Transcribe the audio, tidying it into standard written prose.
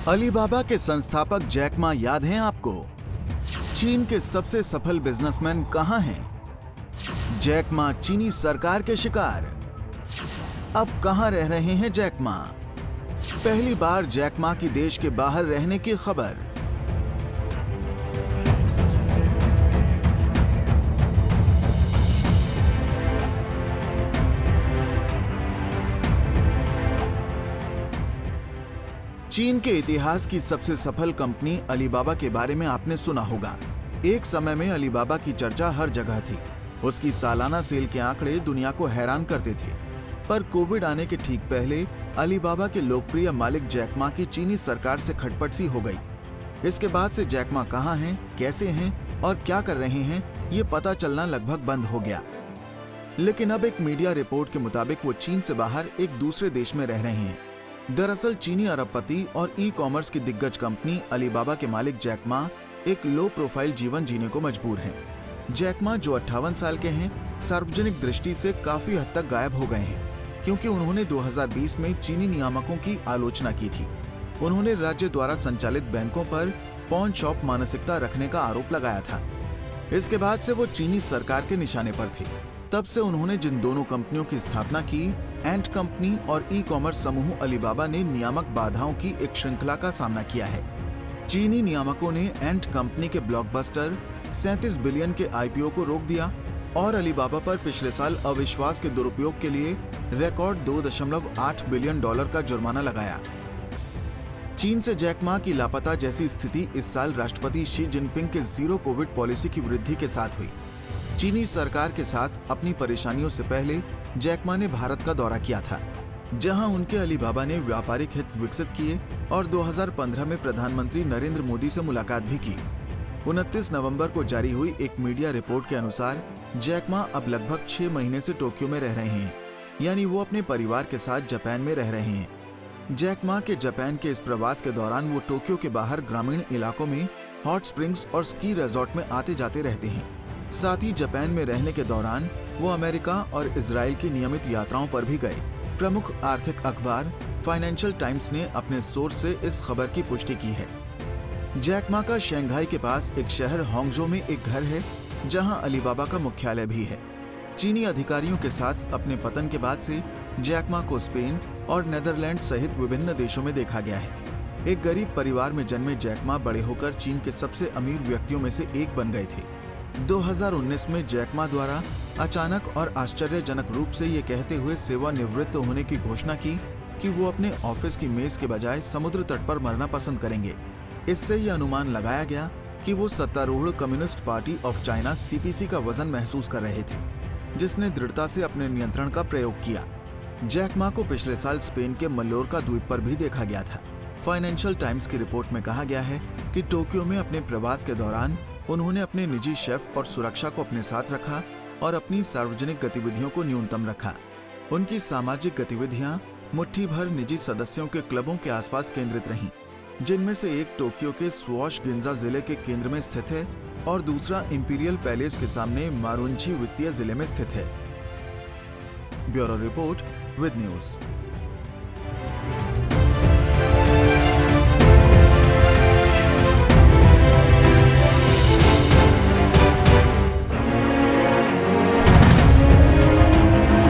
Alibaba के संस्थापक Jack Ma याद हैं आपको? चीन के सबसे सफल बिजनेसमैन कहां हैं? जैक मा चीनी सरकार के शिकार। अब कहां रह रहे हैं जैक मा? पहली बार जैक मा की देश के बाहर रहने की खबर। चीन के इतिहास की सबसे सफल कंपनी अलीबाबा के बारे में आपने सुना होगा। एक समय में अलीबाबा की चर्चा हर जगह थी। उसकी सालाना सेल के आंकड़े दुनिया को हैरान करते थे। पर कोविड आने के ठीक पहले अलीबाबा के लोकप्रिय मालिक जैक मा की चीनी सरकार से खटपट सी हो गई। इसके बाद से जैक मा कहां हैं, कैसे हैं और क्या कर रहे हैं, ये पता चलना लगभग बंद हो गया। लेकिन अब एक मीडिया रिपोर्ट के मुताबिक वो चीन से बाहर एक दूसरे देश में रह रहे हैं। दरअसल चीनी अरबपति और ई कॉमर्स की दिग्गज कंपनी अलीबाबा के मालिक जैक मा एक लो प्रोफाइल जीवन जीने को मजबूर हैं। जैक मा जो 58 साल के हैं, सार्वजनिक दृष्टि से काफी हद तक गायब हो गए हैं, क्योंकि उन्होंने 2020 में चीनी नियामकों की आलोचना की थी। उन्होंने राज्य द्वारा संचालित बैंकों पर पॉन शॉप मानसिकता रखने का आरोप लगाया था। इसके बाद से वो चीनी सरकार के निशाने पर थे। तब से उन्होंने जिन दोनों कंपनियों की स्थापना की, एंट कंपनी और ई कॉमर्स समूह अलीबाबा ने नियामक बाधाओं की एक श्रृंखला का सामना किया है। चीनी नियामकों ने एंट कंपनी के ब्लॉकबस्टर 37 बिलियन के आईपीओ को रोक दिया और अलीबाबा पर पिछले साल अविश्वास के दुरुपयोग के लिए रिकॉर्ड $2.8 बिलियन का जुर्माना लगाया। चीन से जैक मा की लापता जैसी स्थिति इस साल राष्ट्रपति शी जिनपिंग के जीरो कोविड पॉलिसी की वृद्धि के साथ हुई। चीनी सरकार के साथ अपनी परेशानियों से पहले जैक मा ने भारत का दौरा किया था, जहां उनके अलीबाबा ने व्यापारिक हित विकसित किए और 2015 में प्रधानमंत्री नरेंद्र मोदी से मुलाकात भी की। 29 नवंबर को जारी हुई एक मीडिया रिपोर्ट के अनुसार जैक मा अब लगभग 6 महीने से टोक्यो में रह रहे हैं, यानी वो अपने परिवार के साथ जापान में रह रहे हैं। जैक मा के जापान के इस प्रवास के दौरान वो टोक्यो के बाहर ग्रामीण इलाकों में हॉट स्प्रिंग्स और स्की रिजॉर्ट में आते जाते रहते हैं। साथ ही जापान में रहने के दौरान वो अमेरिका और इजराइल की नियमित यात्राओं पर भी गए। प्रमुख आर्थिक अखबार फाइनेंशियल टाइम्स ने अपने सोर्स से इस खबर की पुष्टि की है। जैक मा का शंघाई के पास एक शहर हांगझो में एक घर है, जहां अलीबाबा का मुख्यालय भी है। चीनी अधिकारियों के साथ अपने पतन के बाद से जैक मा को स्पेन और नेदरलैंड सहित विभिन्न देशों में देखा गया है। एक गरीब परिवार में जन्मे जैक मा बड़े होकर चीन के सबसे अमीर व्यक्तियों में से एक बन गए थे। 2019 में जैक मा द्वारा अचानक और आश्चर्यजनक रूप से ये कहते हुए सेवानिवृत्त होने की घोषणा की कि वो अपने ऑफिस की मेज के बजाय समुद्र तट पर मरना पसंद करेंगे। इससे ये अनुमान लगाया गया कि वो सत्तारूढ़ communist party of China CPC का वजन महसूस कर रहे थे, जिसने दृढ़ता से अपने नियंत्रण का प्रयोग किया। जैक मा को पिछले साल स्पेन के मल्लोर्का द्वीप पर भी देखा गया था। फाइनेंशियल टाइम्स की रिपोर्ट में कहा गया है कि टोक्यो में अपने प्रवास के दौरान उन्होंने अपने निजी शेफ और सुरक्षा को अपने साथ रखा और अपनी सार्वजनिक गतिविधियों को न्यूनतम रखा। उनकी सामाजिक गतिविधियां मुट्ठी भर निजी सदस्यों के क्लबों के आसपास केंद्रित रहीं, जिनमें से एक टोक्यो के सुओश गिंजा जिले के केंद्र में स्थित है और दूसरा इंपीरियल पैलेस के सामने मारुंची वित्तीय जिले में स्थित है। Bureau report with news.